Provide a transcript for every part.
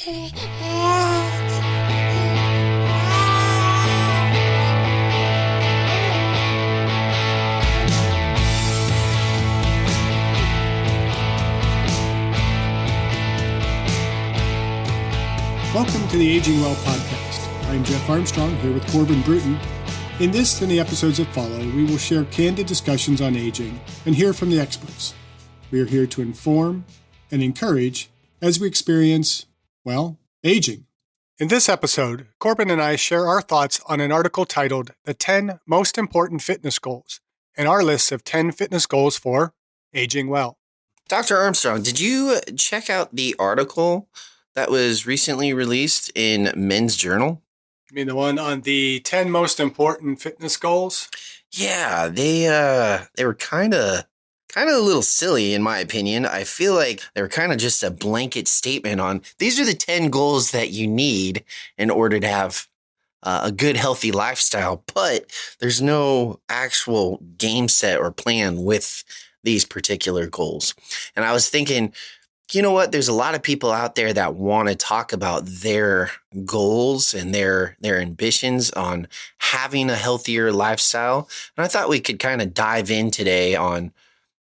Welcome to the Aging Well podcast. I'm Jeff Armstrong here with Corbin Bruton. In this and the episodes that follow, we will share candid discussions on aging and hear from the experts. We are here to inform and encourage as we experience, well, aging. In this episode, Corbin and I share our thoughts on an article titled The 10 Most Important Fitness Goals and our list of 10 fitness goals for aging well. Dr. Armstrong, did you check out the article that was recently released in Men's Journal? You mean the one on the 10 most important fitness goals? Yeah, they were kind of a little silly in my opinion. I feel like they were kind of just a blanket statement on these are the 10 goals that you need in order to have a good, healthy lifestyle, but there's no actual game set or plan with these particular goals. And I was thinking, you know what? There's a lot of people out there that want to talk about their goals and their ambitions on having a healthier lifestyle. And I thought we could kind of dive in today on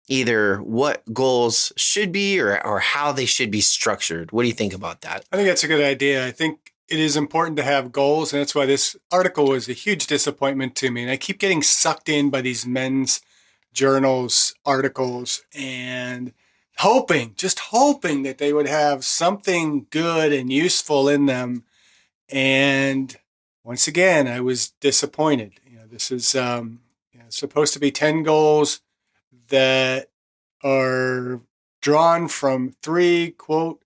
either what goals should be or how they should be structured. What do you think about that? I think that's a good idea. I think it is important to have goals, and that's why this article was a huge disappointment to me. And I keep getting sucked in by these men's journals articles and just hoping that they would have something good and useful in them. And once again, I was disappointed. This is supposed to be 10 goals that are drawn from 3, quote,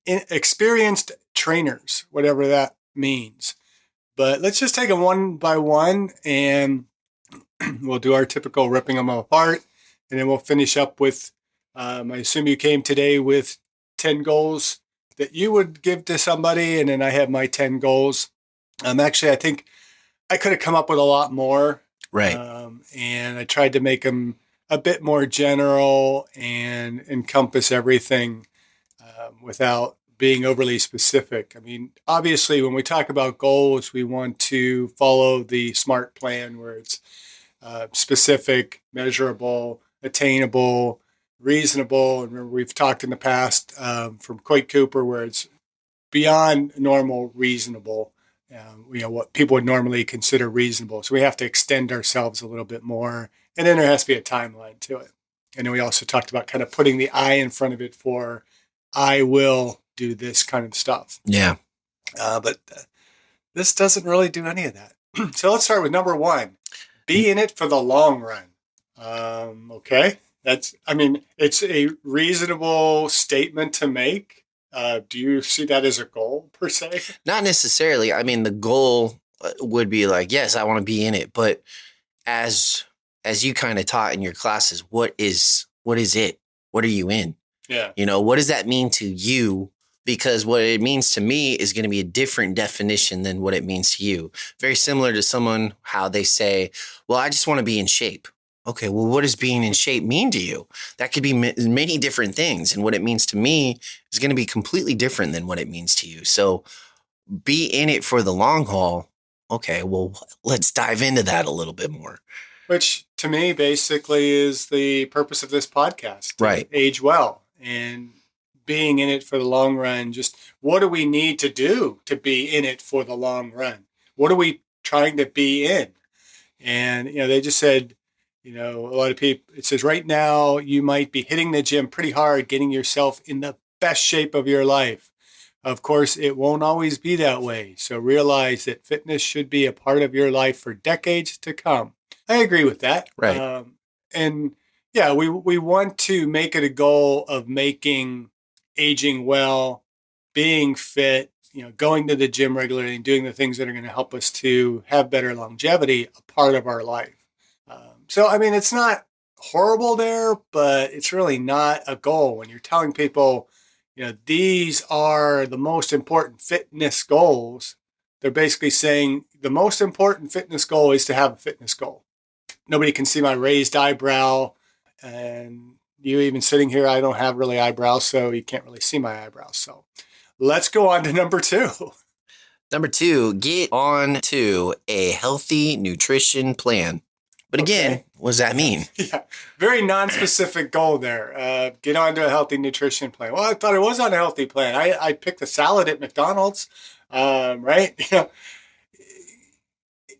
experienced trainers, whatever that means. But let's just take them one by one, and we'll do our typical ripping them apart, and then we'll finish up with I assume you came today with 10 goals that you would give to somebody, and then I have my 10 goals. Actually, I think I could have come up with a lot more. Right. And I tried to make them a bit more general and encompass everything without being overly specific. I mean, obviously, when we talk about goals, we want to follow the SMART plan where it's specific, measurable, attainable, reasonable. And remember, we've talked in the past from Coit Cooper where it's beyond normal, reasonable, what people would normally consider reasonable. So we have to extend ourselves a little bit more. And then there has to be a timeline to it. And then we also talked about kind of putting the I in front of it for I will do this kind of stuff. Yeah. But this doesn't really do any of that. So let's start with number 1. Be in it for the long run. Okay. It's a reasonable statement to make. Do you see that as a goal per se? Not necessarily. I mean, the goal would be like, yes, I want to be in it. But as you kind of taught in your classes, what is it? What are you in? Yeah. What does that mean to you? Because what it means to me is going to be a different definition than what it means to you. Very similar to someone, how they say, well, I just want to be in shape. Okay, well, what does being in shape mean to you? That could be many different things. And what it means to me is going to be completely different than what it means to you. So be in it for the long haul. Okay, well, let's dive into that a little bit more. Which to me basically is the purpose of this podcast. Right. Age well and being in it for the long run. Just what do we need to do to be in it for the long run? What are we trying to be in? And, they just said, a lot of people, it says right now you might be hitting the gym pretty hard, getting yourself in the best shape of your life. Of course, it won't always be that way. So realize that fitness should be a part of your life for decades to come. I agree with that. Right. We want to make it a goal of making aging well, being fit, going to the gym regularly and doing the things that are going to help us to have better longevity a part of our life. It's not horrible there, but it's really not a goal. When you're telling people, these are the most important fitness goals, they're basically saying the most important fitness goal is to have a fitness goal. Nobody can see my raised eyebrow, and you even sitting here, I don't have really eyebrows, so you can't really see my eyebrows. So Let's go on to number 2. Number 2, get on to a healthy nutrition plan. But again, Okay. what does that mean? Yeah, very non-specific goal there. Get onto a healthy nutrition plan. Well, I thought it was on a healthy plan. I picked a salad at McDonald's, right?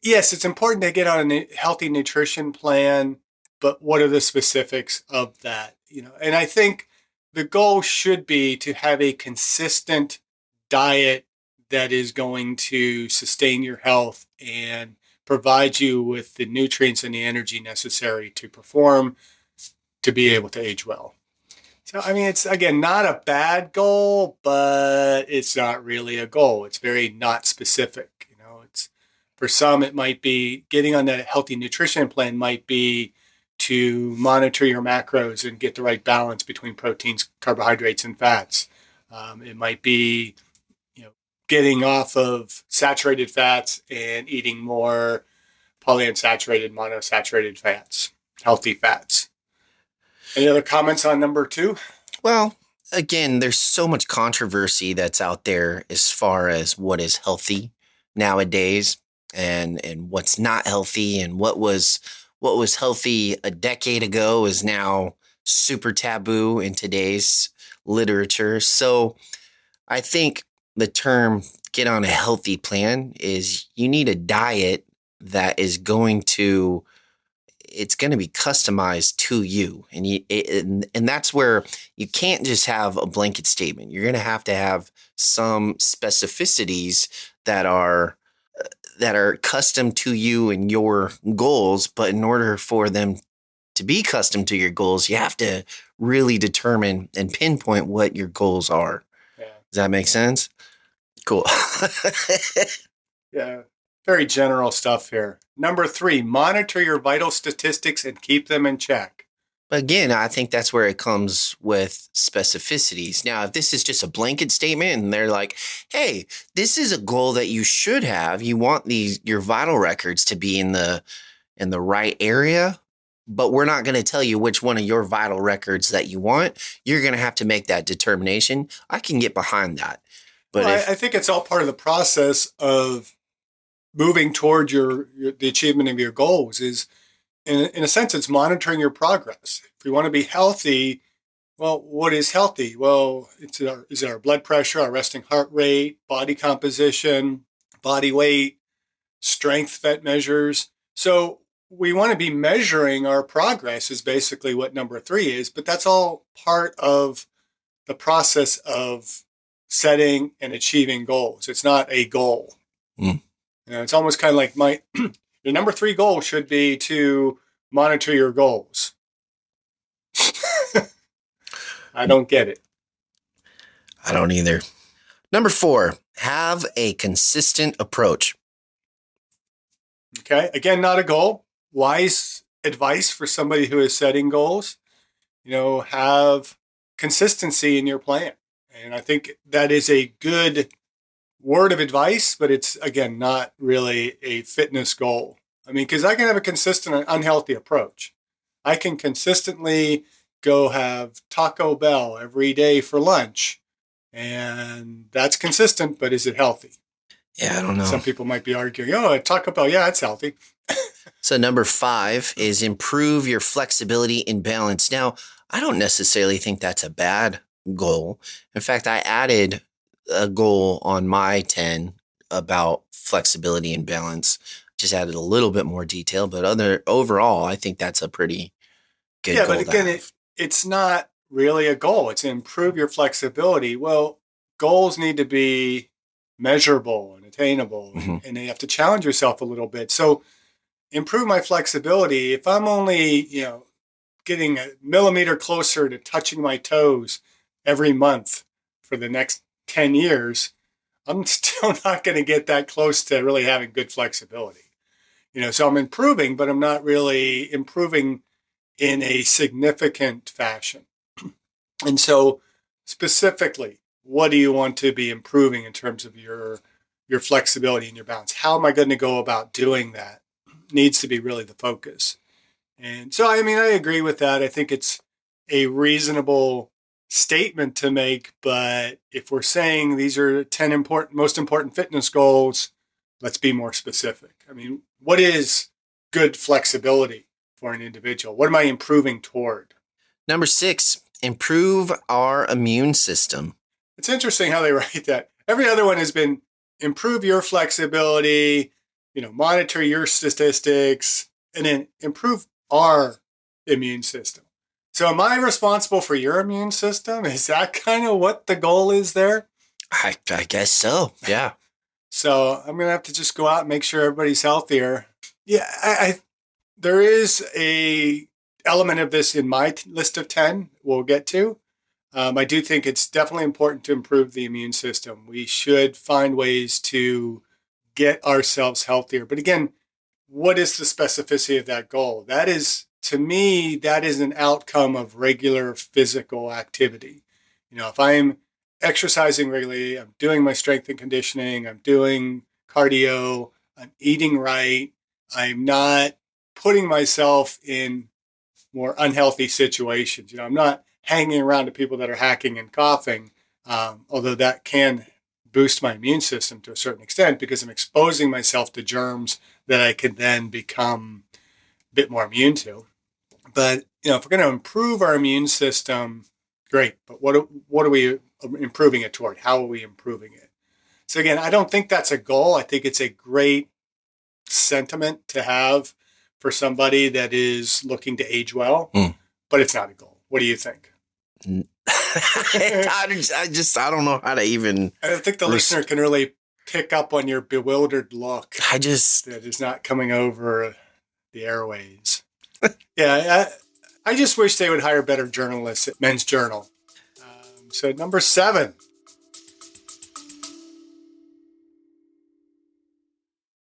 Yes, it's important to get on a healthy nutrition plan, but what are the specifics of that? And I think the goal should be to have a consistent diet that is going to sustain your health and provide you with the nutrients and the energy necessary to perform, to be able to age well. So, I mean, it's again not a bad goal, but it's not really a goal. It's very not specific. It's for some, it might be getting on that healthy nutrition plan, might be to monitor your macros and get the right balance between proteins, carbohydrates, and fats. It might be, getting off of saturated fats and eating more polyunsaturated, monosaturated fats, healthy fats. Any other comments on number 2? Well, again, there's so much controversy that's out there as far as what is healthy nowadays and what's not healthy, and what was healthy a decade ago is now super taboo in today's literature. So I think the term get on a healthy plan is you need a diet that is going to it's going to be customized to you, and that's where you can't just have a blanket statement. You're going to have some specificities that are custom to you and your goals. But in order for them to be custom to your goals, you have to really determine and pinpoint what your goals are. Yeah. Does that make sense? Cool. Yeah. Very general stuff here. Number 3, monitor your vital statistics and keep them in check. Again, I think that's where it comes with specificities. Now, if this is just a blanket statement and they're like, hey, this is a goal that you should have, you want your vital records to be in the right area, but we're not going to tell you which one of your vital records that you want. You're going to have to make that determination. I can get behind that. But Well, I think it's all part of the process of moving toward the achievement of your goals. Is in a sense, it's monitoring your progress. If we want to be healthy, well, what is healthy? Well, is our blood pressure, our resting heart rate, body composition, body weight, strength that measures. So we want to be measuring our progress is basically what number 3 is, but that's all part of the process of setting and achieving goals. It's not a goal. Mm. It's almost kind of like your number 3 goal should be to monitor your goals. I don't get it. I don't either. Number 4, have a consistent approach. Okay. Again, not a goal. Wise advice for somebody who is setting goals. Have consistency in your plan. And I think that is a good word of advice, but it's, again, not really a fitness goal. I mean, because I can have a consistent and unhealthy approach. I can consistently go have Taco Bell every day for lunch, and that's consistent, but is it healthy? Yeah, I don't know. Some people might be arguing, oh, Taco Bell, yeah, it's healthy. So number 5 is improve your flexibility and balance. Now, I don't necessarily think that's a bad goal. In fact, I added a goal on my 10 about flexibility and balance. Just added a little bit more detail, but overall, I think that's a pretty good goal. Yeah, but again, it's not really a goal. It's improve your flexibility. Well, goals need to be measurable and attainable, and you have to challenge yourself a little bit. So improve my flexibility. If I'm only, getting a millimeter closer to touching my toes every month for the next 10 years, I'm still not going to get that close to really having good flexibility. So I'm improving, but I'm not really improving in a significant fashion. And so specifically, what do you want to be improving in terms of your flexibility and your balance? How am I going to go about doing that? Needs to be really the focus. And so, I mean, I agree with that. I think it's a reasonable statement to make, but if we're saying these are 10 most important fitness goals, let's be more specific. I mean, what is good flexibility for an individual? What am I improving toward? Number 6, improve our immune system. It's interesting how they write that. Every other one has been improve your flexibility, monitor your statistics, and then improve our immune system. So am I responsible for your immune system? Is that kind of what the goal is there? I guess so. Yeah. So I'm going to have to just go out and make sure everybody's healthier. Yeah, there is a element of this in my list of 10 we'll get to. I do think it's definitely important to improve the immune system. We should find ways to get ourselves healthier. But again, what is the specificity of that goal? That is, to me, that is an outcome of regular physical activity. If I'm exercising regularly, I'm doing my strength and conditioning, I'm doing cardio, I'm eating right, I'm not putting myself in more unhealthy situations. I'm not hanging around to people that are hacking and coughing, although that can boost my immune system to a certain extent because I'm exposing myself to germs that I can then become a bit more immune to. But if we're going to improve our immune system, great. But what are we improving it toward? How are we improving it? So again, I don't think that's a goal. I think it's a great sentiment to have for somebody that is looking to age well, but it's not a goal. What do you think? I don't know how to even. I don't think the listener can really pick up on your bewildered look. That is not coming over the airways. Yeah, I just wish they would hire better journalists at Men's Journal. So number 7.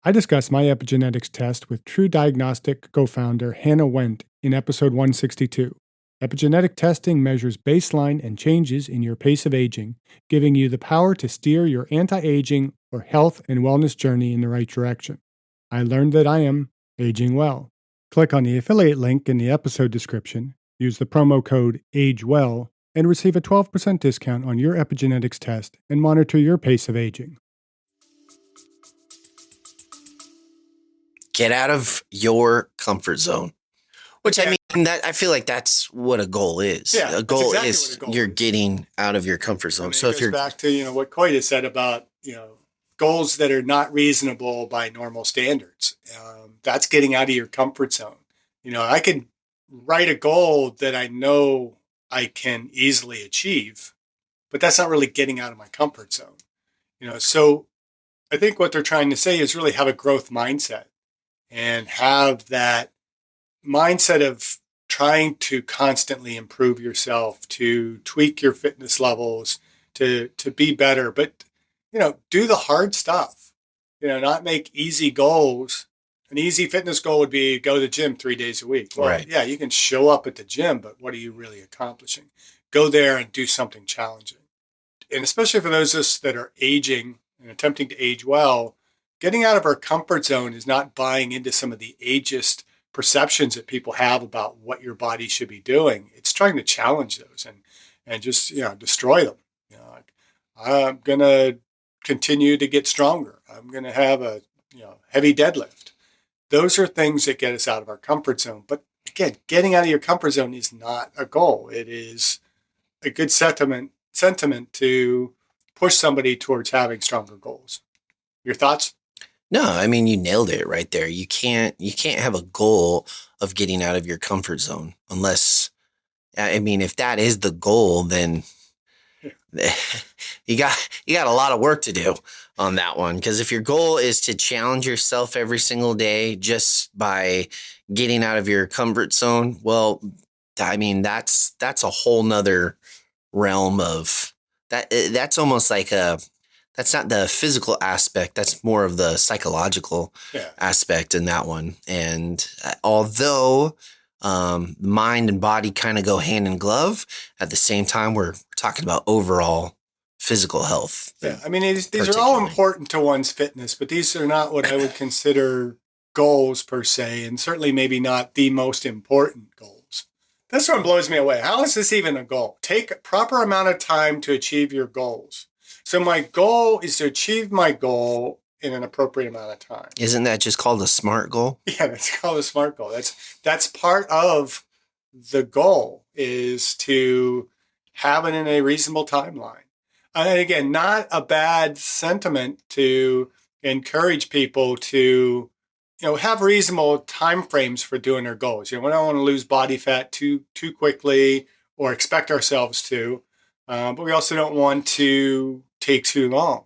I discussed my epigenetics test with True Diagnostic co-founder Hannah Wendt in episode 162. Epigenetic testing measures baseline and changes in your pace of aging, giving you the power to steer your anti-aging or health and wellness journey in the right direction. I learned that I am aging well. Click on the affiliate link in the episode description, use the promo code AGEWELL, and receive a 12% discount on your epigenetics test and monitor your pace of aging. Get out of your comfort zone. Which I mean, that I feel like that's what a goal is. Yeah, a goal is you're getting out of your comfort zone. So if you're back to what Coit has said about goals that are not reasonable by normal standards, that's getting out of your comfort zone. I can write a goal that I know I can easily achieve, but that's not really getting out of my comfort zone. So I think what they're trying to say is really have a growth mindset and have that mindset of trying to constantly improve yourself, to tweak your fitness levels, to be better, but do the hard stuff. Not make easy goals. An easy fitness goal would be go to the gym 3 days a week. Well, right. Yeah, you can show up at the gym, but what are you really accomplishing? Go there and do something challenging. And especially for those of us that are aging and attempting to age well, getting out of our comfort zone is not buying into some of the ageist perceptions that people have about what your body should be doing. It's trying to challenge those and just destroy them. I'm gonna continue to get stronger. I'm gonna have a heavy deadlift. Those are things that get us out of our comfort zone. But again, getting out of your comfort zone is not a goal. It is a good sentiment to push somebody towards having stronger goals. Your thoughts? No, I mean, you nailed it right there. You can't have a goal of getting out of your comfort zone unless, I mean, if that is the goal, then you got a lot of work to do on that one. Because if your goal is to challenge yourself every single day just by getting out of your comfort zone, well, I mean, that's a whole nother realm of that. That's almost like that's not the physical aspect. That's more of the psychological aspect in that one. And although mind and body kind of go hand in glove, at the same time, we're talking about overall physical health. Yeah, I mean, these are all important to one's fitness, but these are not what I would consider goals per se, and certainly maybe not the most important goals. This one blows me away. How is this even a goal? Take a proper amount of time to achieve your goals. So my goal is to achieve my goal in an appropriate amount of time. Isn't that just called a SMART goal? Yeah, that's called a SMART goal. That's part of the goal, is to have it in a reasonable timeline. And again, not a bad sentiment to encourage people to, have reasonable time frames for doing their goals. We don't want to lose body fat too quickly or expect ourselves to, but we also don't want to take too long.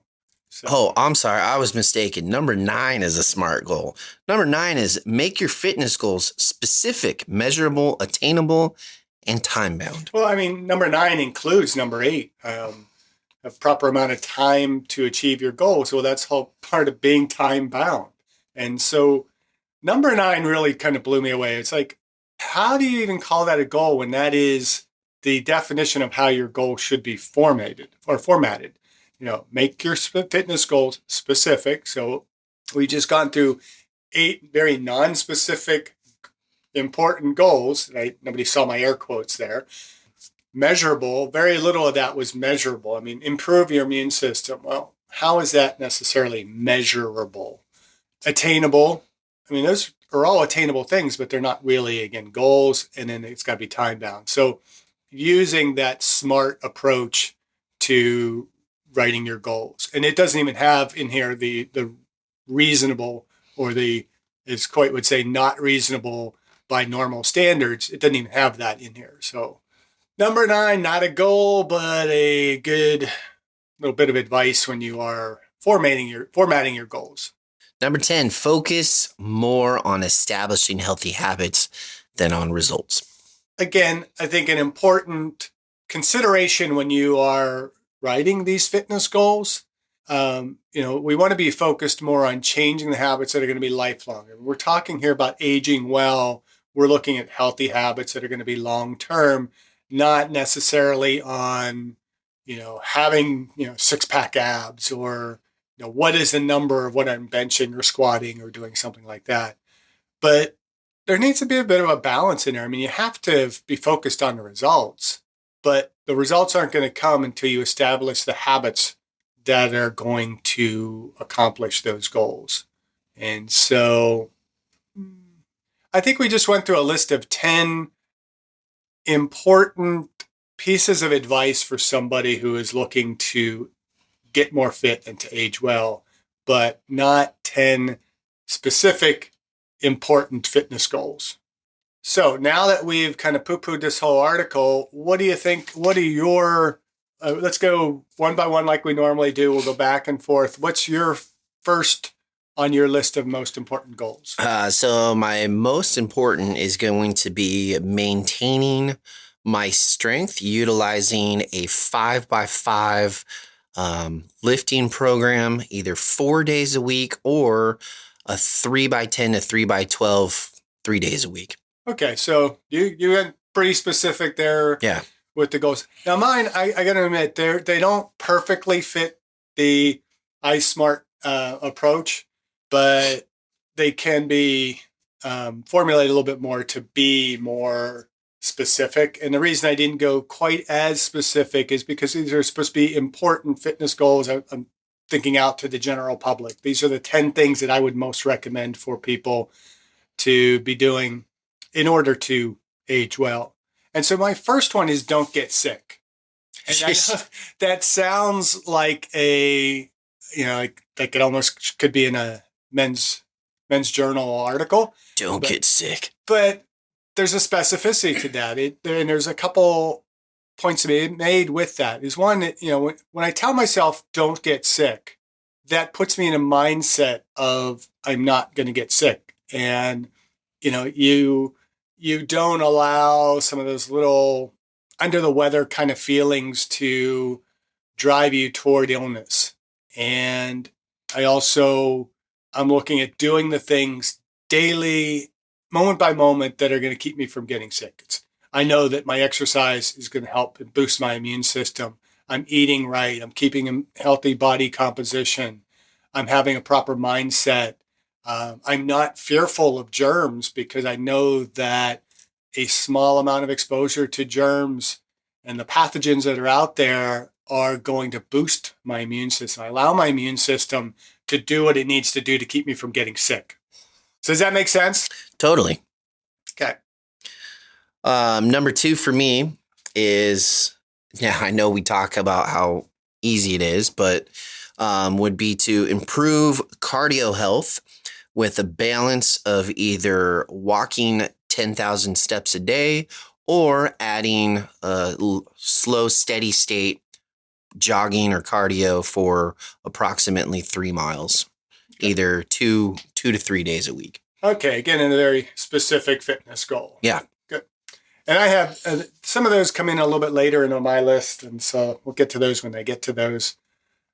So, Oh, I'm sorry. I was mistaken. Number 9 is a SMART goal. Number 9 is make your fitness goals specific, measurable, attainable, and time bound. well, I mean, number 9 includes number 8. A proper amount of time to achieve your goals. Well, that's all part of being time bound. And so number 9 really kind of blew me away. It's like, how do you even call that a goal when that is the definition of how your goal should be formatted? Make your fitness goals specific. So we just gone through 8 very non-specific important goals, right? Nobody saw my air quotes there. Measurable, very little of that was measurable. I mean, improve your immune system. Well, how is that necessarily measurable? Attainable. I mean, those are all attainable things, but they're not really, again, goals. And then it's got to be time bound. So using that SMART approach to writing your goals. And it doesn't even have in here the reasonable, or the, as Coit would say, not reasonable by normal standards. It doesn't even have that in here. So number 9, not a goal, but a good little bit of advice when you are formatting your goals. Number 10, focus more on establishing healthy habits than on results. Again, I think an important consideration when you are writing these fitness goals, we want to be focused more on changing the habits that are going to be lifelong. And we're talking here about aging well. We're looking at healthy habits that are going to be long-term, not necessarily on, having, 6-pack abs, or, what is the number of what I'm benching or squatting or doing something like that. But there needs to be a bit of a balance in there. I mean, you have to be focused on the results, but the results aren't going to come until you establish the habits that are going to accomplish those goals. And so I think we just went through a list of 10 important pieces of advice for somebody who is looking to get more fit and to age well, but not 10 specific important fitness goals. So now that we've kind of poo-pooed this whole article, what do you think? What are your, let's go one by one like we normally do. We'll go back and forth. What's your first on your list of most important goals? So my most important is going to be maintaining my strength, utilizing a 5x5 lifting program, either 4 days a week or a 3x10 to 3x12, 3 days a week. Okay, so you went pretty specific there. Yeah. With the goals. Now mine, I got to admit, they don't perfectly fit the iSmart approach, but they can be formulated a little bit more to be more specific. And the reason I didn't go quite as specific is because these are supposed to be important fitness goals. I'm thinking out to the general public. These are the 10 things that I would most recommend for people to be doing in order to age well. And so my first one is don't get sick. And I know that sounds like a, like it almost could be in a men's journal article. Don't get sick. But there's a specificity to that. And there's a couple points to be made with that. Is one, when I tell myself don't get sick, that puts me in a mindset of I'm not going to get sick. And, you don't allow some of those little under the weather kind of feelings to drive you toward illness. And I'm looking at doing the things daily, moment by moment, that are going to keep me from getting sick. I know that my exercise is going to help and boost my immune system. I'm eating right. I'm keeping a healthy body composition. I'm having a proper mindset. I'm not fearful of germs because I know that a small amount of exposure to germs and the pathogens that are out there are going to boost my immune system. I allow my immune system to do what it needs to do to keep me from getting sick. So does that make sense? Totally. Okay. Number 2 for me is, yeah, I know we talk about how easy it is, but would be to improve cardio health with a balance of either walking 10,000 steps a day or adding a slow, steady state jogging or cardio for approximately 3 miles, either 2 to 3 days a week. Okay. Again, a very specific fitness goal. Yeah. Good. And I have some of those come in a little bit later in my list. And so we'll get to those when I get to those.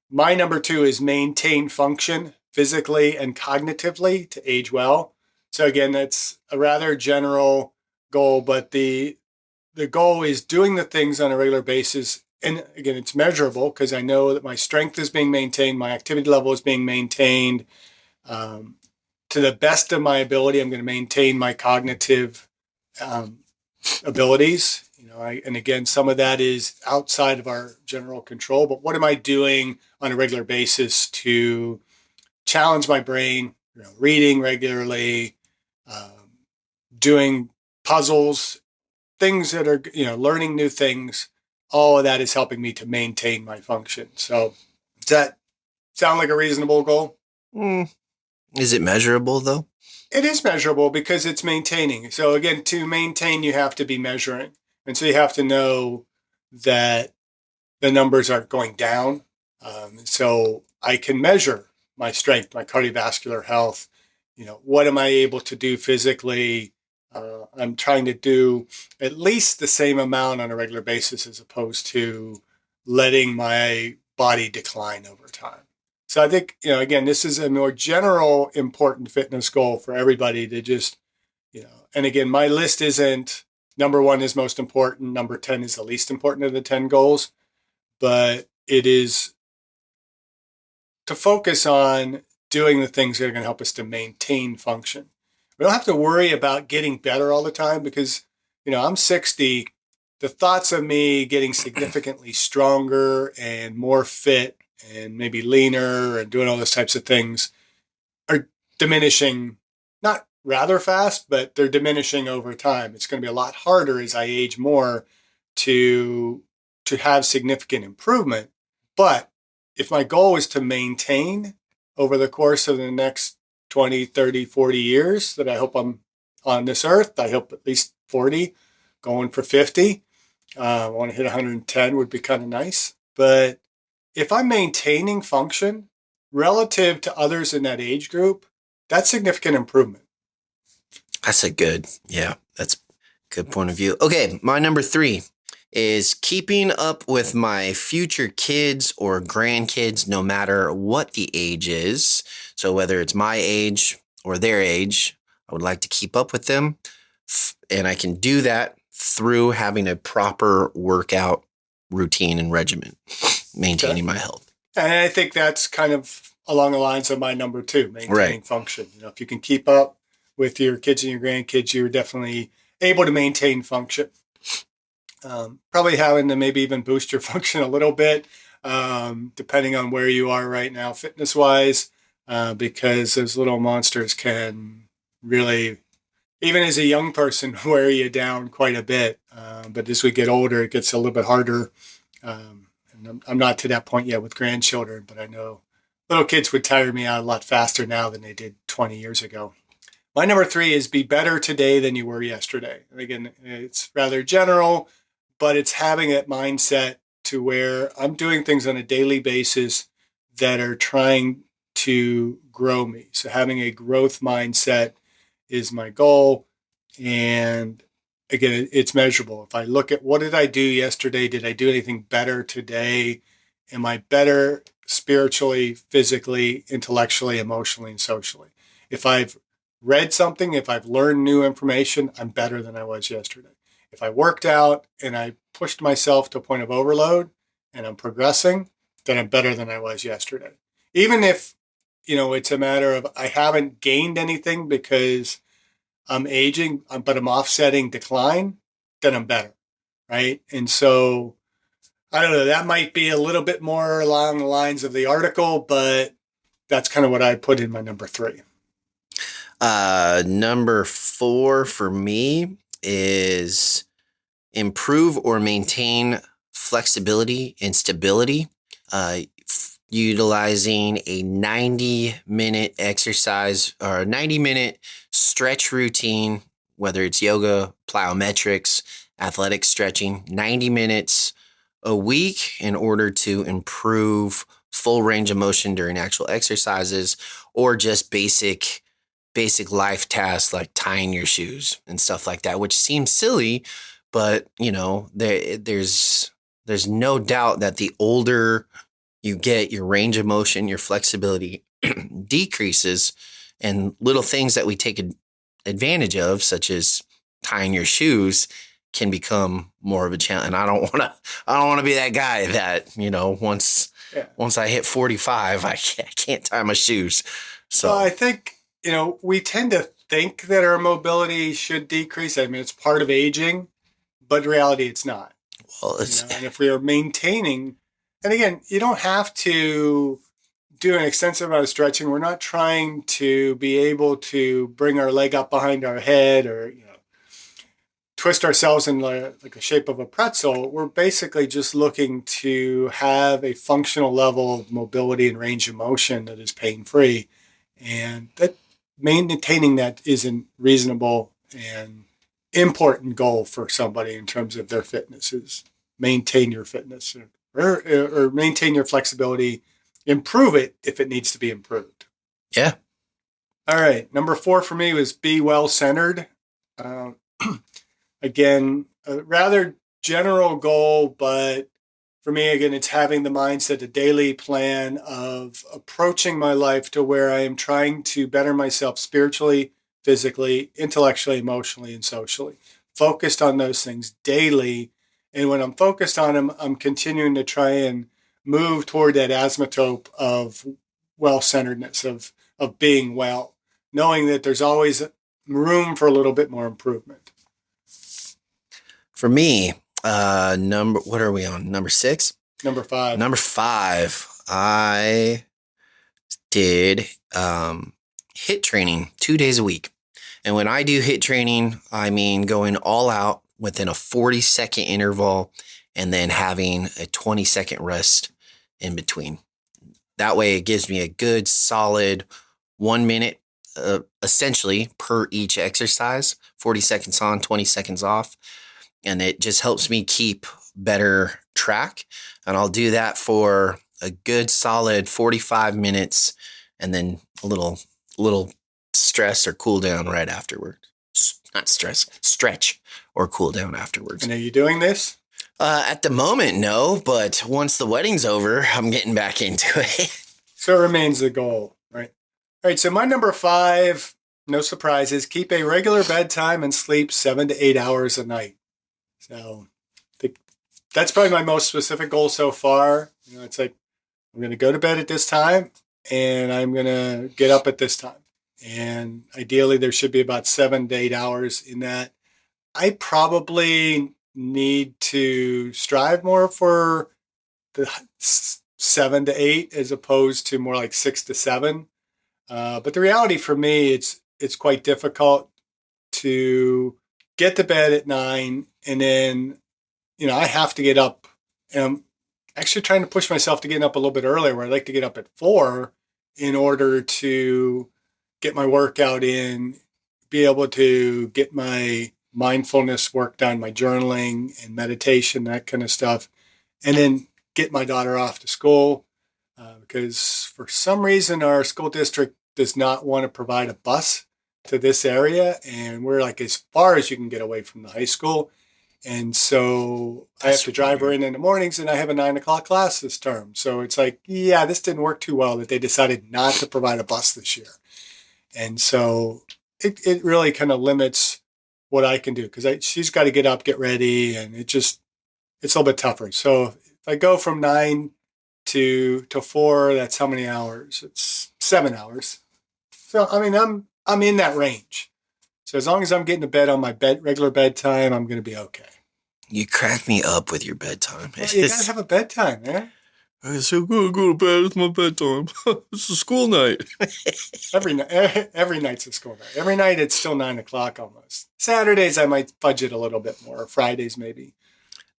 My number 2 is maintain function physically and cognitively to age well. So again, that's a rather general goal, but the goal is doing the things on a regular basis. And again, it's measurable because I know that my strength is being maintained, my activity level is being maintained. To the best of my ability, I'm going to maintain my cognitive abilities. And again, some of that is outside of our general control, but what am I doing on a regular basis to challenge my brain? Reading regularly, doing puzzles, things that are, learning new things. All of that is helping me to maintain my function. So does that sound like a reasonable goal? Is it measurable though? It is measurable because it's maintaining. So again, to maintain, you have to be measuring. And so you have to know that the numbers aren't going down. So I can measure my strength, my cardiovascular health. What am I able to do physically? I'm trying to do at least the same amount on a regular basis as opposed to letting my body decline over time. So I think, again, this is a more general important fitness goal for everybody to just, and again, my list isn't number 1 is most important. Number 10 is the least important of the 10 goals, but it is to focus on doing the things that are going to help us to maintain function. We don't have to worry about getting better all the time because, I'm 60. The thoughts of me getting significantly stronger and more fit and maybe leaner and doing all those types of things are diminishing, not rather fast, but they're diminishing over time. It's going to be a lot harder as I age more to have significant improvement. But if my goal is to maintain over the course of the next 20, 30, 40 years that I hope I'm on this earth, I hope at least 40, going for 50. I want to hit 110 would be kind of nice. But if I'm maintaining function relative to others in that age group, that's significant improvement. That's that's a good point of view. Okay, my number 3 is keeping up with my future kids or grandkids, no matter what the age is. So whether it's my age or their age, I would like to keep up with them. And I can do that through having a proper workout routine and regimen, maintaining my health. And I think that's kind of along the lines of my number 2, maintaining function. If you can keep up with your kids and your grandkids, you're definitely able to maintain function. Probably having to maybe even boost your function a little bit, depending on where you are right now, fitness-wise, because those little monsters can really, even as a young person, wear you down quite a bit. But as we get older, it gets a little bit harder. And I'm not to that point yet with grandchildren, but I know little kids would tire me out a lot faster now than they did 20 years ago. My number 3 is be better today than you were yesterday. And again, it's rather general, but it's having that mindset to where I'm doing things on a daily basis that are trying to grow me. So having a growth mindset is my goal. And again, it's measurable. If I look at what did I do yesterday? Did I do anything better today? Am I better spiritually, physically, intellectually, emotionally, and socially? If I've read something, if I've learned new information, I'm better than I was yesterday. If I worked out and I pushed myself to a point of overload and I'm progressing, then I'm better than I was yesterday. Even if, it's a matter of I haven't gained anything because I'm aging, but I'm offsetting decline, then I'm better, right? And so I don't know, that might be a little bit more along the lines of the article, but that's kind of what I put in my number 3. Number 4 for me is improve or maintain flexibility and stability. Utilizing a 90-minute exercise or a 90-minute stretch routine, whether it's yoga, plyometrics, athletic stretching, 90 minutes a week in order to improve full range of motion during actual exercises, or just basic life tasks like tying your shoes and stuff like that, which seems silly, but there's no doubt that the older you get, your range of motion, your flexibility decreases, and little things that we take advantage of, such as tying your shoes, can become more of a challenge. And I don't want to be that guy that, once I hit 45, I can't tie my shoes. So Well, I think, we tend to think that our mobility should decrease. I mean, it's part of aging, but in reality, it's not. well, it's And if we are maintaining, and again, you don't have to do an extensive amount of stretching. We're not trying to be able to bring our leg up behind our head or, twist ourselves in like the shape of a pretzel. We're basically just looking to have a functional level of mobility and range of motion that is pain free. And that maintaining that is a reasonable and important goal for somebody in terms of their fitness is maintain your fitness or maintain your flexibility, improve it if it needs to be improved. yeah. All right. Number 4 for me was be well centered. Uh, again, a rather general goal, but for me, again, it's having the mindset, a daily plan of approaching my life to where I am trying to better myself spiritually, physically, intellectually, emotionally, and socially. Focused on those things daily. And when I'm focused on them, I'm continuing to try and move toward that asymptote of well-centeredness, of being well, knowing that there's always room for a little bit more improvement. For me, what are we on? Number 6? Number 5. Number 5, I did HIIT training 2 days a week. And when I do HIIT training, I mean going all out within a 40-second interval and then having a 20-second rest in between. That way it gives me a good solid 1 minute essentially per each exercise, 40 seconds on, 20 seconds off. And it just helps me keep better track. And I'll do that for a good solid 45 minutes and then a little stress or cool down right afterward. Not stress, stretch or cool down afterwards. And are you doing this? At the moment, no, but once the wedding's over, I'm getting back into it. So it remains the goal, right? All right, so my number 5, no surprises, keep a regular bedtime and sleep 7 to 8 hours a night. So that's probably my most specific goal so far. It's like I'm going to go to bed at this time and I'm going to get up at this time. And ideally, there should be about 7 to 8 hours in that. I probably need to strive more for the 7 to 8 as opposed to more like 6 to 7. But the reality for me, it's quite difficult to get to bed at 9 and then, I have to get up. And I'm actually trying to push myself to get up a little bit earlier where I'd like to get up at 4 in order to get my workout in, be able to get my mindfulness work done, my journaling and meditation, that kind of stuff, and then get my daughter off to school. Because for some reason, our school district does not want to provide a bus to this area. And we're like as far as you can get away from the high school. And so I have to drive her in the mornings and I have a 9 o'clock class this term. So it's like, yeah, this didn't work too well that they decided not to provide a bus this year. And so it really kind of limits what I can do because she's got to get up, get ready. And it's a little bit tougher. So if I go from 9 to 4, that's how many hours? It's 7 hours. So, I mean, I'm in that range. So as long as I'm getting to bed on my regular bedtime, I'm going to be okay. You crack me up with your bedtime. Well, you got to have a bedtime, man. I said, I'm going to go to bed. It's my bedtime. It's a school night. Every night, every night's a school night. Every night it's still 9 o'clock almost. Saturdays I might fudge it a little bit more. Fridays maybe.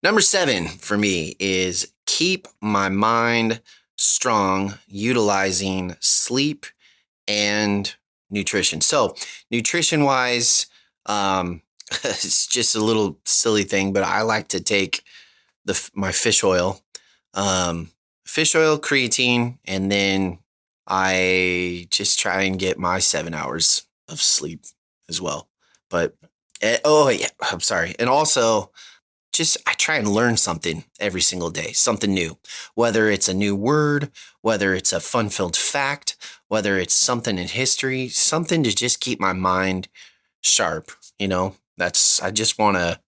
Number 7 for me is keep my mind strong, utilizing sleep and nutrition. So, nutrition wise, it's just a little silly thing, but I like to take my fish oil, creatine, and then I just try and get my 7 hours of sleep as well. But oh yeah, I'm sorry, and also just I try and learn something every single day, something new, whether it's a new word, whether it's a fun-filled fact, whether it's something in history, something to just keep my mind sharp. I just want to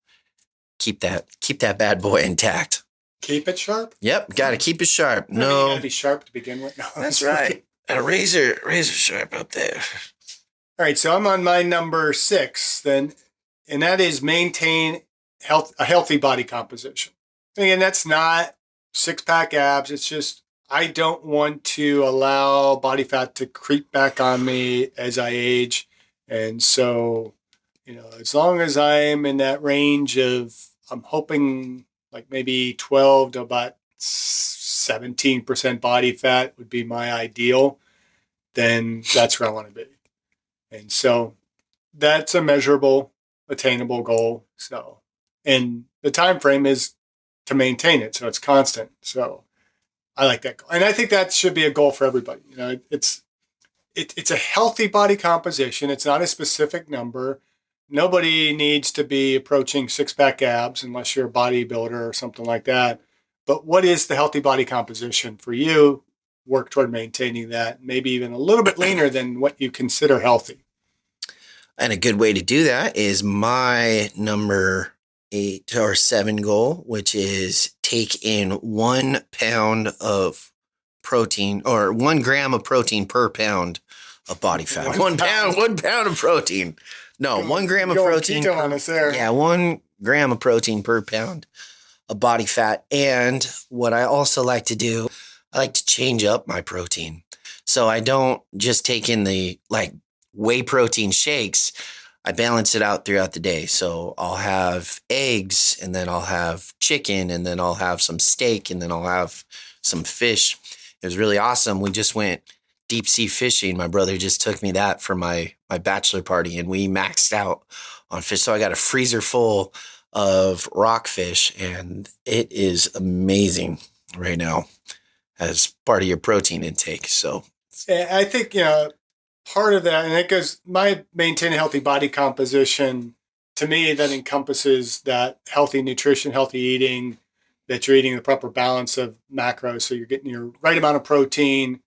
keep that bad boy intact. Keep it sharp. Yep, got to keep it sharp. You No, got to be sharp to begin with. No, that's right. A razor sharp up there. All right, so I'm on my number 6 then, and that is maintain a healthy body composition. Again, that's not 6-pack abs. It's just I don't want to allow body fat to creep back on me as I age, and so as long as I'm in that range of, I'm hoping like maybe 12 to about 17% body fat would be my ideal, then that's where I want to be. And so that's a measurable, attainable goal. So, and the time frame is to maintain it, so it's constant. So I like that goal, and I think that should be a goal for everybody. It's a healthy body composition. It's not a specific number. Nobody needs to be approaching 6-pack abs unless you're a bodybuilder or something like that. But what is the healthy body composition for you? Work toward maintaining that, maybe even a little bit leaner than what you consider healthy. And a good way to do that is my number 8 or 7 goal, which is take in 1 pound of protein or 1 gram of protein per pound of body fat. 1 pound of protein. No, 1 gram of protein. Keto on us there. Yeah, 1 gram of protein per pound of body fat. And what I also like to do, I like to change up my protein. So I don't just take in the whey protein shakes. I balance it out throughout the day. So I'll have eggs, and then I'll have chicken, and then I'll have some steak, and then I'll have some fish. It was really awesome. We just went deep sea fishing. My brother just took me that for my bachelor party, and we maxed out on fish. So I got a freezer full of rockfish, and it is amazing right now as part of your protein intake. So I think, part of that, and it goes, my maintain a healthy body composition, to me, that encompasses that healthy nutrition, healthy eating, that you're eating the proper balance of macros. So you're getting your right amount of protein.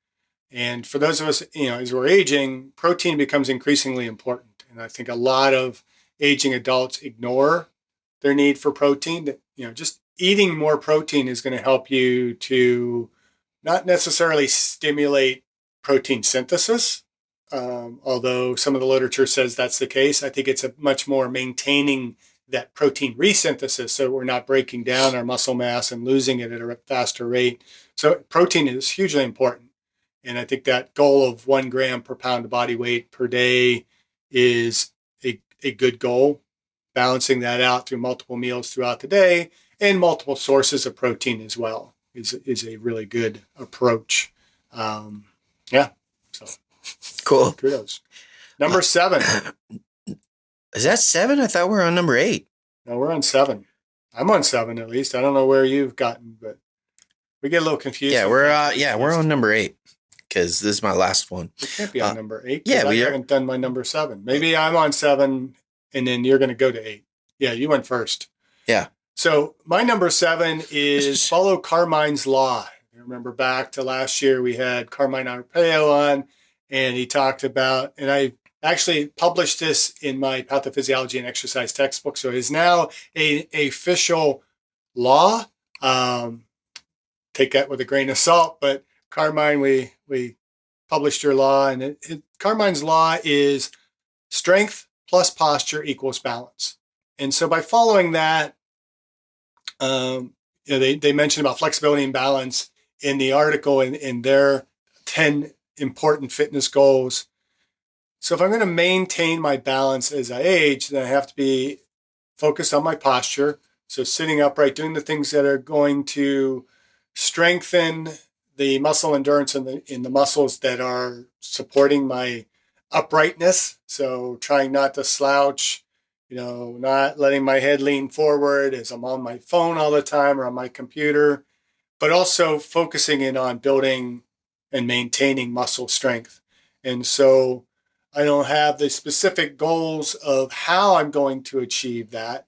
And for those of us, as we're aging, protein becomes increasingly important. And I think a lot of aging adults ignore their need for protein. That, just eating more protein is going to help you to not necessarily stimulate protein synthesis, although some of the literature says that's the case. I think it's a much more maintaining that protein resynthesis, so we're not breaking down our muscle mass and losing it at a faster rate. So protein is hugely important. And I think that goal of 1 gram per pound of body weight per day is a good goal. Balancing that out through multiple meals throughout the day and multiple sources of protein as well is a really good approach. Yeah. So cool. Kudos. Number 7. Is that 7? I thought we were on number 8. No, we're on 7. I'm on 7 at least. I don't know where you've gotten, but we get a little confused. Yeah, we're on number 8 because this is my last one. We can't be on number 8. Yeah, I haven't done my number 7. Maybe I'm on 7 and then you're going to go to 8. Yeah, you went first. Yeah. So my number 7 is follow Carmine's law. You remember back to last year, we had Carmine Arpaio on, and he talked about, and I actually published this in my Pathophysiology and Exercise textbook. So it is now a official law. Take that with a grain of salt, but Carmine, we published your law, and Carmine's law is strength plus posture equals balance. And so by following that, they mentioned about flexibility and balance in the article in their 10 important fitness goals. So if I'm going to maintain my balance as I age, then I have to be focused on my posture. So sitting upright, doing the things that are going to strengthen the muscle endurance in the muscles that are supporting my uprightness. So trying not to slouch, not letting my head lean forward as I'm on my phone all the time or on my computer, but also focusing in on building and maintaining muscle strength. And so I don't have the specific goals of how I'm going to achieve that,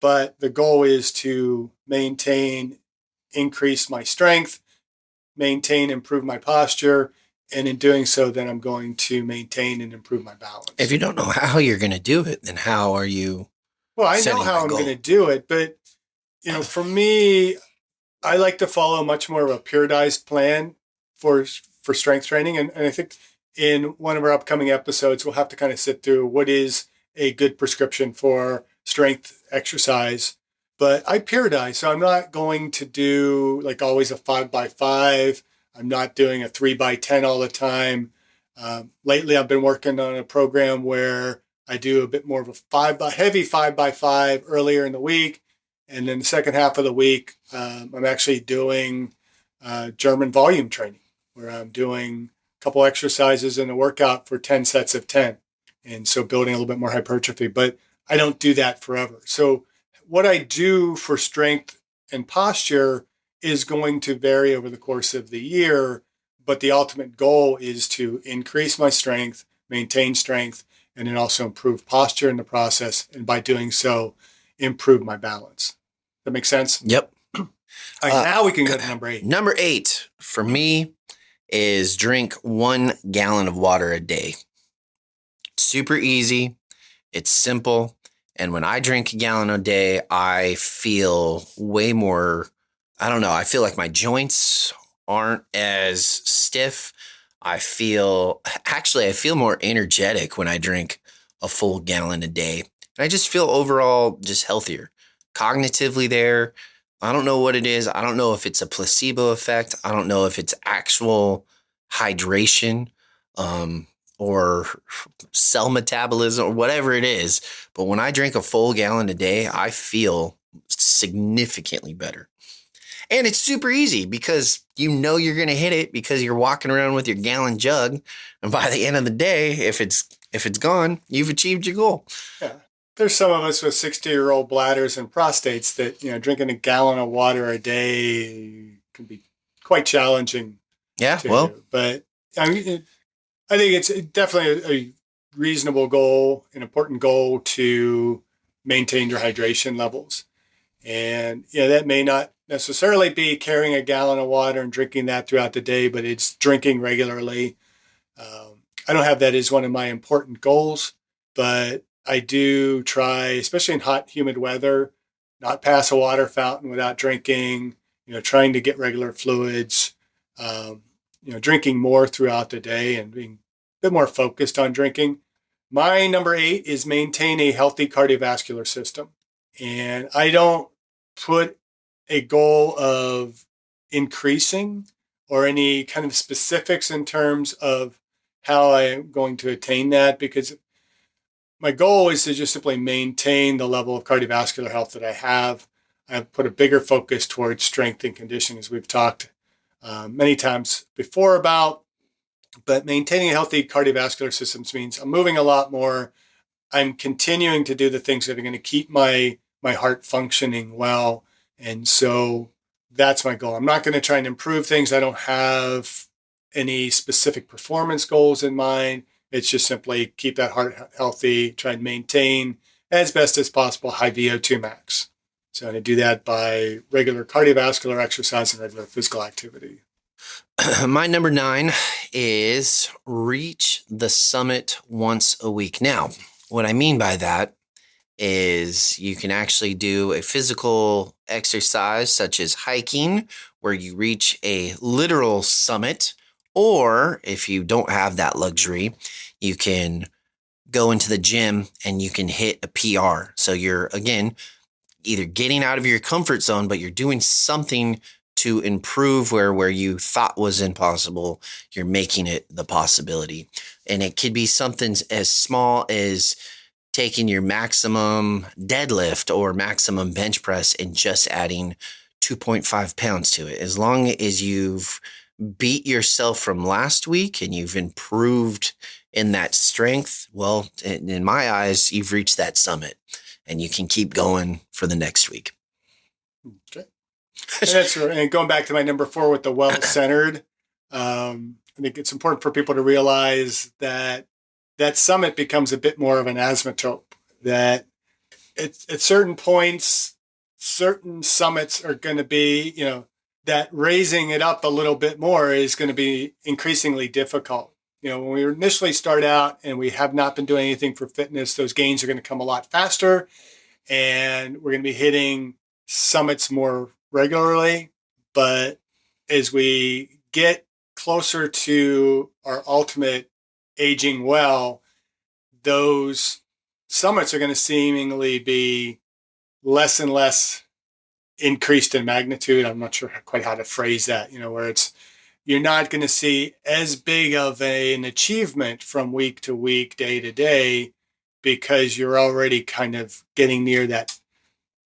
but the goal is to maintain, increase my strength, maintain, improve my posture. And in doing so, then I'm going to maintain and improve my balance. If you don't know how you're going to do it, then how are you? Well, I know how I'm going to do it, but for me, I like to follow much more of a periodized plan for strength training. And I think in one of our upcoming episodes, we'll have to kind of sit through what is a good prescription for strength exercise. But I periodize. So I'm not going to do like always a 5x5. I'm not doing a 3x10 all the time. Lately, I've been working on a program where I do a bit more of a heavy 5x5 earlier in the week. And then the second half of the week, I'm actually doing German volume training, where I'm doing a couple exercises in a workout for 10 sets of 10. And so building a little bit more hypertrophy, but I don't do that forever. So what I do for strength and posture is going to vary over the course of the year, but the ultimate goal is to increase my strength, maintain strength, and then also improve posture in the process. And by doing so, improve my balance. That makes sense? Yep. All right, now we can go to number 8. Number 8 for me is drink 1 gallon of water a day. Super easy. It's simple. And when I drink a gallon a day, I feel way more, I feel like my joints aren't as stiff. I feel more energetic when I drink a full gallon a day. And I just feel overall just healthier. Cognitively there. I don't know what it is. I don't know if it's a placebo effect. I don't know if it's actual hydration or cell metabolism or whatever it is. But when I drink a full gallon a day, I feel significantly better. And it's super easy because you're going to hit it because you're walking around with your gallon jug. And by the end of the day, if it's gone, you've achieved your goal. Yeah. There's some of us with 60-year-old bladders and prostates that, drinking a gallon of water a day can be quite challenging. Yeah, do. But I think it's definitely a reasonable goal, an important goal to maintain your hydration levels. And, that may not necessarily be carrying a gallon of water and drinking that throughout the day, but it's drinking regularly. I don't have that as one of my important goals, but I do try, especially in hot, humid weather, not pass a water fountain without drinking, trying to get regular fluids, drinking more throughout the day and being a bit more focused on drinking. My number 8 is maintain a healthy cardiovascular system. And I don't put a goal of increasing or any kind of specifics in terms of how I'm going to attain that, because my goal is to just simply maintain the level of cardiovascular health that I have. I've put a bigger focus towards strength and conditioning, as we've talked many times before about. But maintaining a healthy cardiovascular system means I'm moving a lot more. I'm continuing to do the things that are going to keep my heart functioning well. And so that's my goal. I'm not going to try and improve things. I don't have any specific performance goals in mind. It's just simply keep that heart healthy, try and maintain as best as possible high VO2 max. So I do that by regular cardiovascular exercise and regular physical activity. My number 9 is reach the summit once a week. Now, what I mean by that is you can actually do a physical exercise such as hiking, where you reach a literal summit, or if you don't have that luxury, you can go into the gym and you can hit a PR. So you're, again, either getting out of your comfort zone, but you're doing something to improve where you thought was impossible. You're making it the possibility. And it could be something as small as taking your maximum deadlift or maximum bench press and just adding 2.5 pounds to it. As long as you've beat yourself from last week and you've improved in that strength, well, in my eyes, you've reached that summit and you can keep going for the next week. Okay. And that's right. And going back to my number 4 with the well-centered, I think it's important for people to realize that that summit becomes a bit more of an asymptote, that at certain points, certain summits are going to be, that raising it up a little bit more is going to be increasingly difficult. When we initially start out and we have not been doing anything for fitness, those gains are going to come a lot faster, and we're going to be hitting summits more regularly. But as we get closer to our ultimate aging well, those summits are going to seemingly be less and less increased in magnitude. I'm not sure quite how to phrase that, where you're not going to see as big of an achievement from week to week, day to day, because you're already kind of getting near that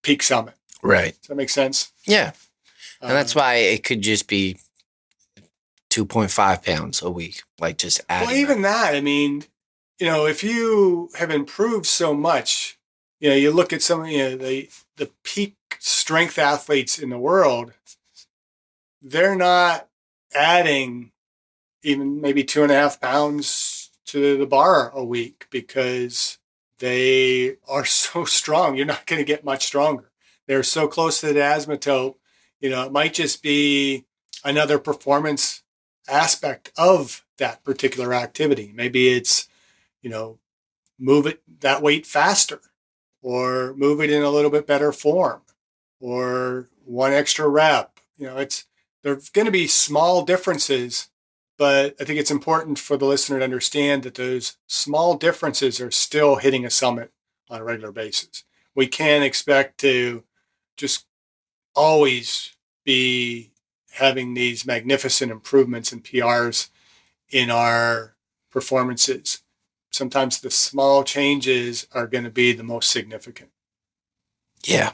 peak summit. Right. Does that make sense? Yeah. And that's why it could just be 2.5 pounds a week, like just adding. Well, even that, I mean, if you have improved so much, you look at some, the peak strength athletes in the world, they're not adding even maybe 2.5 pounds to the bar a week because they are so strong. You're not going to get much stronger. They're so close to the asymptote. It might just be another performance aspect of that particular activity. Maybe it's, move it that weight faster, or move it in a little bit better form, or one extra rep. There's going to be small differences, but I think it's important for the listener to understand that those small differences are still hitting a summit on a regular basis. We can't expect to just always be having these magnificent improvements and PRs in our performances. Sometimes the small changes are going to be the most significant. Yeah.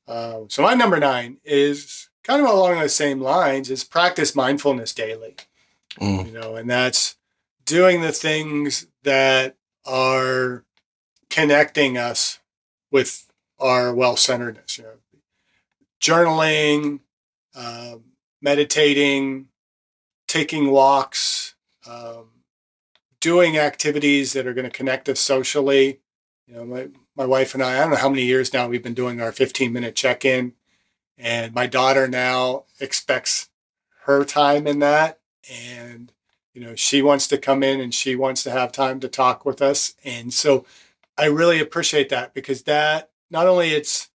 So my number 9 is kind of along the same lines, is practice mindfulness daily. And that's doing the things that are connecting us with our well-centeredness. Journaling, meditating, taking walks, doing activities that are going to connect us socially. My wife and I don't know how many years now we've been doing our 15-minute check-in, and my daughter now expects her time in that. And, she wants to come in and she wants to have time to talk with us. And so I really appreciate that, because that not only it's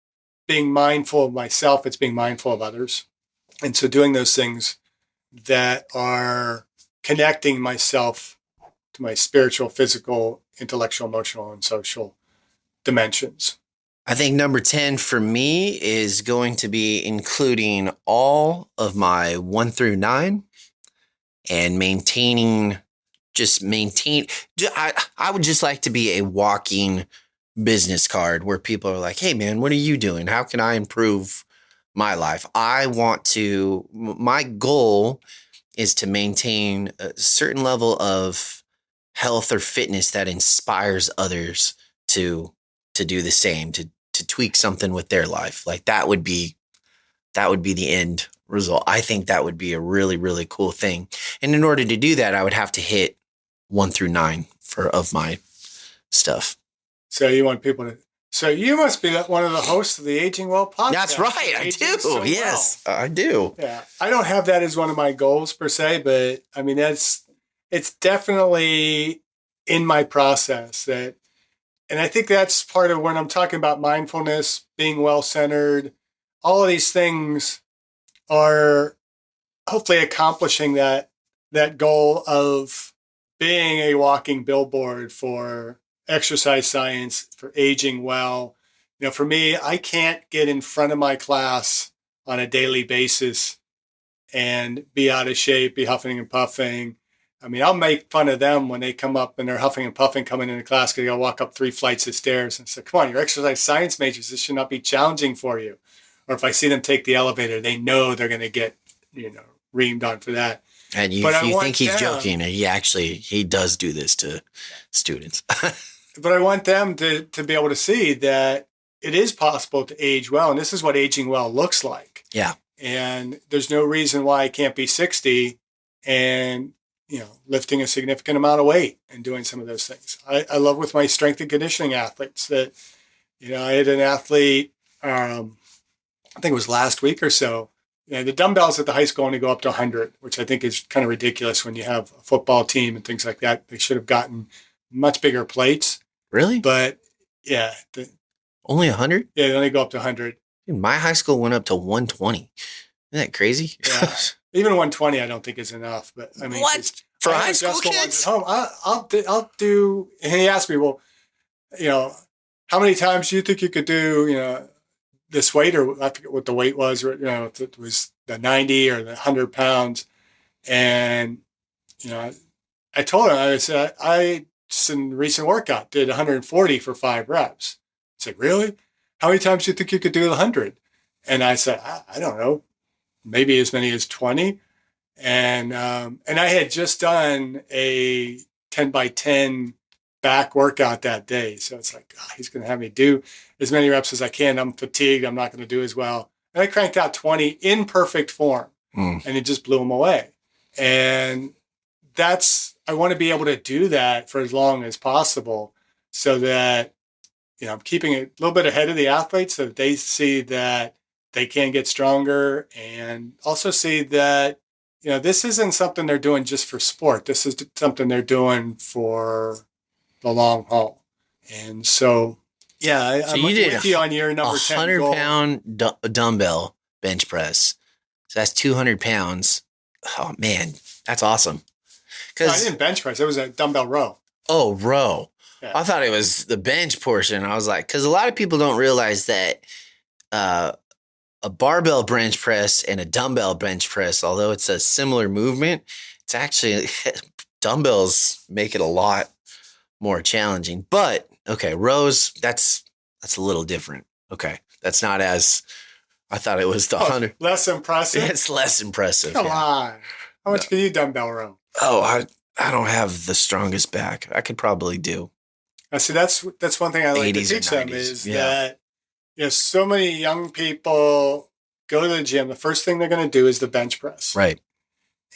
being mindful of myself, it's being mindful of others. And so doing those things that are connecting myself to my spiritual, physical, intellectual, emotional, and social dimensions. I think number 10 for me is going to be including all of my 1 through 9 and I would just like to be a walking business card where people are like, hey man, what are you doing? How can I improve my life? My goal is to maintain a certain level of health or fitness that inspires others to do the same, to tweak something with their life. Like that would be the end result. I think that would be a really, really cool thing. And in order to do that, I would have to hit 1 through 9 of my stuff. So you want people to, so you must be one of the hosts of the Aging Well podcast. That's right. I do. So yes, well. I do. Yeah. I don't have that as one of my goals per se, but I mean, it's definitely in my process and I think that's part of when I'm talking about mindfulness, being well-centered, all of these things are hopefully accomplishing that goal of being a walking billboard for exercise science, for aging well. For me, I can't get in front of my class on a daily basis and be out of shape, be huffing and puffing. I mean, I'll make fun of them when they come up and they're huffing and puffing coming into class because they got to walk up 3 flights of stairs and say, come on, you're exercise science majors. This should not be challenging for you. Or if I see them take the elevator, they know they're going to get, reamed on for that. And you think he's joking, and he does do this to students. But I want them to be able to see that it is possible to age well. And this is what aging well looks like. Yeah. And there's no reason why I can't be 60 and, lifting a significant amount of weight and doing some of those things. I love with my strength and conditioning athletes that, I had an athlete, I think it was last week or so. The dumbbells at the high school only go up to 100, which I think is kind of ridiculous when you have a football team and things like that. They should have gotten much bigger plates. Really? But yeah. Only 100? Yeah, they only go up to 100. Dude, my high school went up to 120. Isn't that crazy? Yeah. Even 120, I don't think is enough. But I mean, what? For high school kids? At home. I'll do. And he asked me, well, how many times do you think you could do, this weight, or I forget what the weight was, or, if it was the 90 or the 100 pounds. And, I told him, I said, I just in recent workout did 140 for 5 reps. He said, really? How many times do you think you could do the 100? And I said, I don't know, maybe as many as 20. And I had just done a 10 by 10 back workout that day. So it's like, he's going to have me do as many reps as I can. I'm fatigued. I'm not going to do as well. And I cranked out 20 in perfect form, and it just blew him away. And I want to be able to do that for as long as possible so that, I'm keeping it a little bit ahead of the athletes so that they see that they can get stronger, and also see that, this isn't something they're doing just for sport. This is something they're doing for the long haul. And so, yeah, I'm with you on your number 10 goal. 100-pound dumbbell bench press. So that's 200 pounds. Oh, man, that's awesome. No, I didn't bench press. It was a dumbbell row. Oh, row. Yeah. I thought it was the bench portion. I was like, because a lot of people don't realize that a barbell bench press and a dumbbell bench press, although it's a similar movement, it's actually dumbbells make it a lot more challenging. But okay, rows, that's a little different. Okay, that's not as I thought it was the 100. Less impressive. It's less impressive. Come on, how much can you dumbbell row? Oh, I don't have the strongest back. I could probably do. See, that's one thing I like to teach them is that so many young people go to the gym. The first thing they're going to do is the bench press. Right.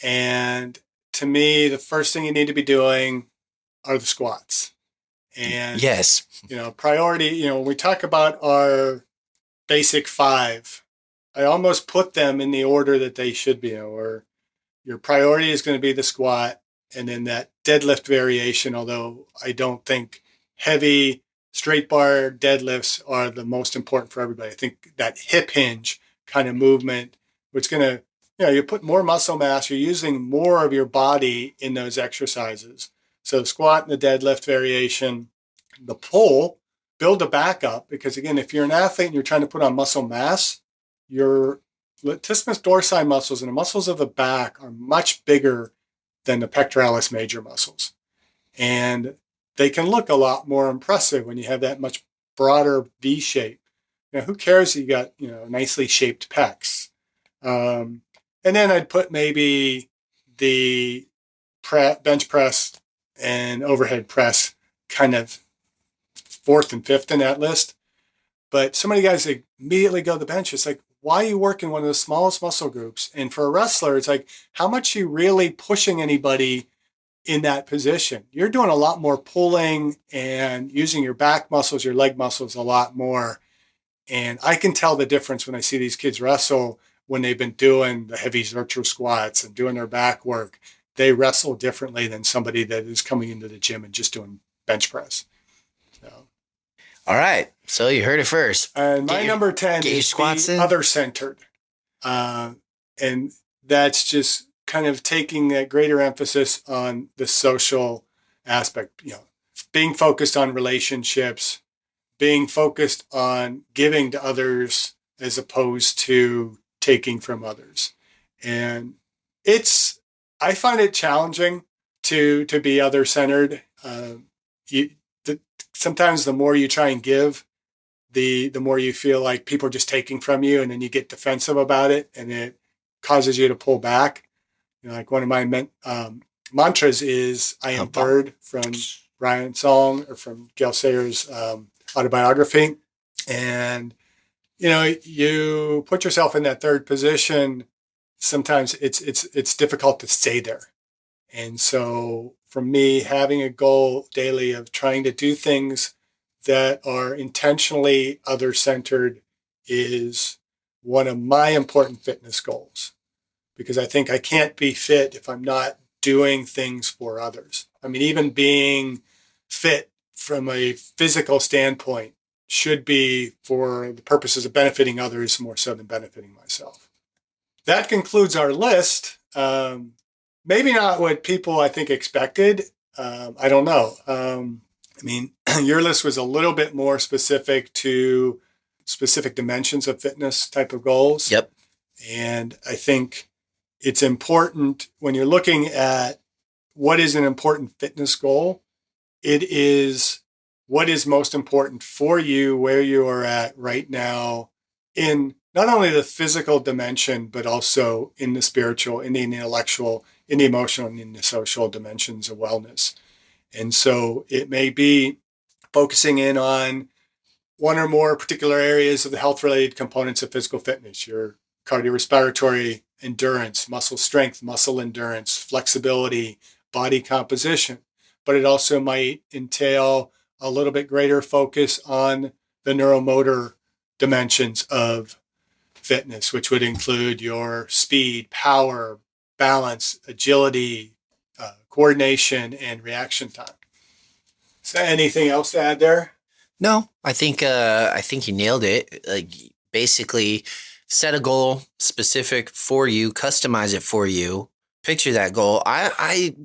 And to me, the first thing you need to be doing are the squats. And yes, priority. When we talk about our basic 5, I almost put them in the order that they should be. Or your priority is going to be the squat, and then that deadlift variation. Although I don't think heavy straight bar deadlifts are the most important for everybody. I think that hip hinge kind of movement, which is going to, you put more muscle mass, you're using more of your body in those exercises. So the squat and the deadlift variation, the pull, build a back up, because again, if you're an athlete and you're trying to put on muscle mass, your latissimus dorsi muscles and the muscles of the back are much bigger than the pectoralis major muscles. And they can look a lot more impressive when you have that much broader V shape. Who cares that you got, nicely shaped pecs? And then I'd put maybe the bench press and overhead press kind of 4th and 5th in that list. But so many guys, they immediately go to the bench. It's like, why are you working one of the smallest muscle groups? And for a wrestler, it's like, how much are you really pushing anybody in that position? You're doing a lot more pulling and using your back muscles, your leg muscles a lot more. And I can tell the difference when I see these kids wrestle when they've been doing the heavy virtual squats and doing their back work. They wrestle differently than somebody that is coming into the gym and just doing bench press. So. All right. So you heard it first. And my number 10 is the other centered. And that's just kind of taking a greater emphasis on the social aspect, being focused on relationships, being focused on giving to others as opposed to taking from others. And I find it challenging to be other centered. You, Sometimes the more you try and give, the more you feel like people are just taking from you, and then you get defensive about it, and it causes you to pull back. Like one of my mantras is "I am third" from Ryan Song or from Gail Sayers' autobiography, and you put yourself in that third position. Sometimes it's difficult to stay there, and so for me, having a goal daily of trying to do things that are intentionally other centered is one of my important fitness goals, because I think I can't be fit if I'm not doing things for others. I mean, even being fit from a physical standpoint should be for the purposes of benefiting others more so than benefiting myself. That concludes our list. Maybe not what people, I think, expected. I don't know. I mean, your list was a little bit more specific to specific dimensions of fitness type of goals. Yep. And I think it's important when you're looking at what is an important fitness goal, it is what is most important for you, where you are at right now in not only the physical dimension, but also in the spiritual, in the intellectual, in the emotional, and in the social dimensions of wellness. And so it may be focusing in on one or more particular areas of the health-related components of physical fitness, your cardiorespiratory endurance, muscle strength, muscle endurance, flexibility, body composition. But it also might entail a little bit greater focus on the neuromotor dimensions of fitness, which would include your speed, power, balance, agility, coordination, and reaction time. Is there anything else to add there? No, I think you nailed it. Like basically set a goal specific for you, customize it for you, picture that goal.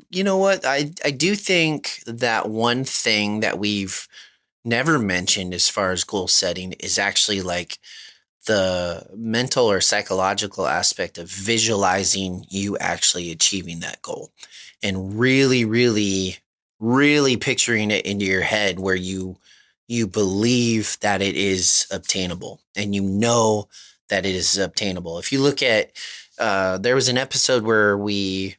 You know what? I do think that one thing that we've never mentioned as far as goal setting is actually like the mental or psychological aspect of visualizing you actually achieving that goal and really, really, really picturing it into your head where you believe that it is obtainable and you know that it is obtainable. If you look at, there was an episode where we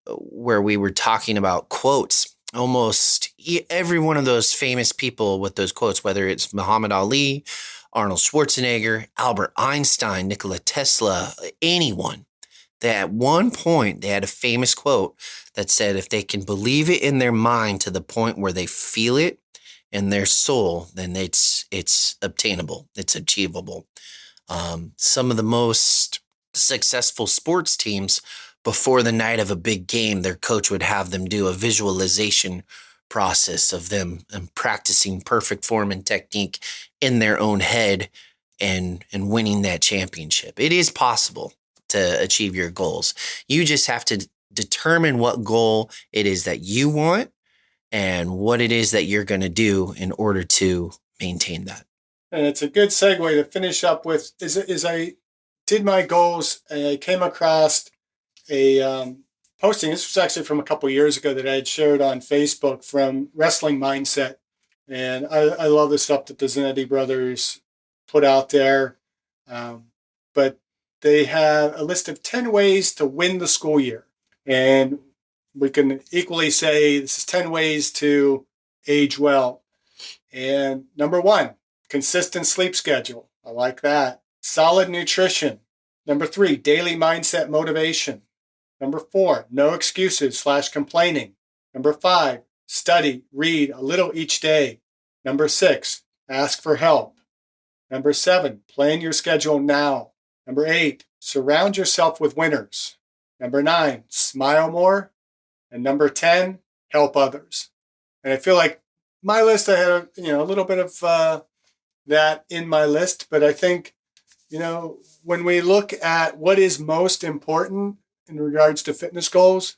were talking about quotes. Almost every one of those famous people with those quotes, whether it's Muhammad Ali, Arnold Schwarzenegger, Albert Einstein, Nikola Tesla, anyone, that at one point they had a famous quote that said, if they can believe it in their mind to the point where they feel it in their soul, then it's obtainable, it's achievable. Some of the most successful sports teams, before the night of a big game, their coach would have them do a visualization process of them practicing perfect form and technique in their own head and winning that championship. It is possible to achieve your goals. You just have to determine what goal it is that you want and what it is that you're going to do in order to maintain that. And it's a good segue to finish up with is I did my goals and I came across a posting. This was actually from a couple years ago that I had shared on Facebook from Wrestling Mindset. And I love the stuff that the Zanetti brothers put out there. But they have a list of 10 ways to win the school year. And we can equally say this is 10 ways to age well. And number 1, consistent sleep schedule. I like that. Solid nutrition. Number 3, daily mindset motivation. Number 4, no excuses / complaining. Number 5, study, read a little each day. Number 6, ask for help. Number 7, plan your schedule now. Number 8, surround yourself with winners. Number 9, smile more. And number 10, help others. And I feel like my list, I had a little bit of that in my list, but I think when we look at what is most important, in regards to fitness goals.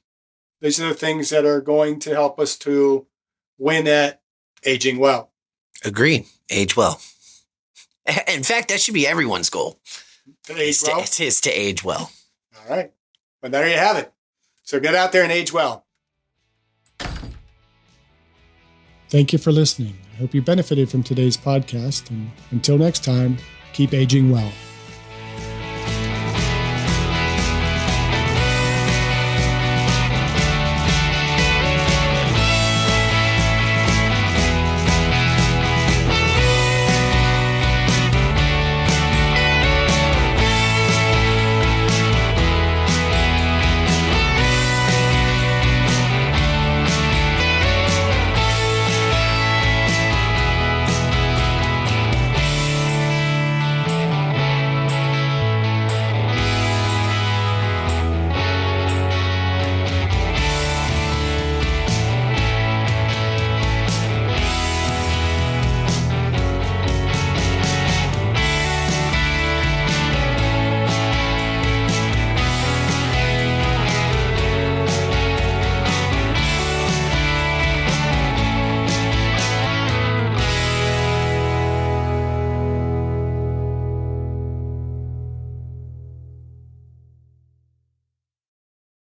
These are the things that are going to help us to win at aging well. Agree. Age well. In fact, that should be everyone's goal. To age well. Is to age well. All right. Well, there you have it. So get out there and age well. Thank you for listening. I hope you benefited from today's podcast. And until next time, keep aging well.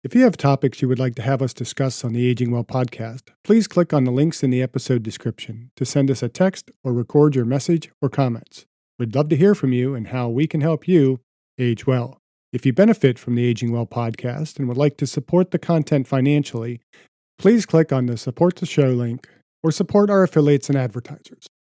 If you have topics you would like to have us discuss on the Aging Well podcast, please click on the links in the episode description to send us a text or record your message or comments. We'd love to hear from you and how we can help you age well. If you benefit from the Aging Well podcast and would like to support the content financially, please click on the Support the Show link or support our affiliates and advertisers.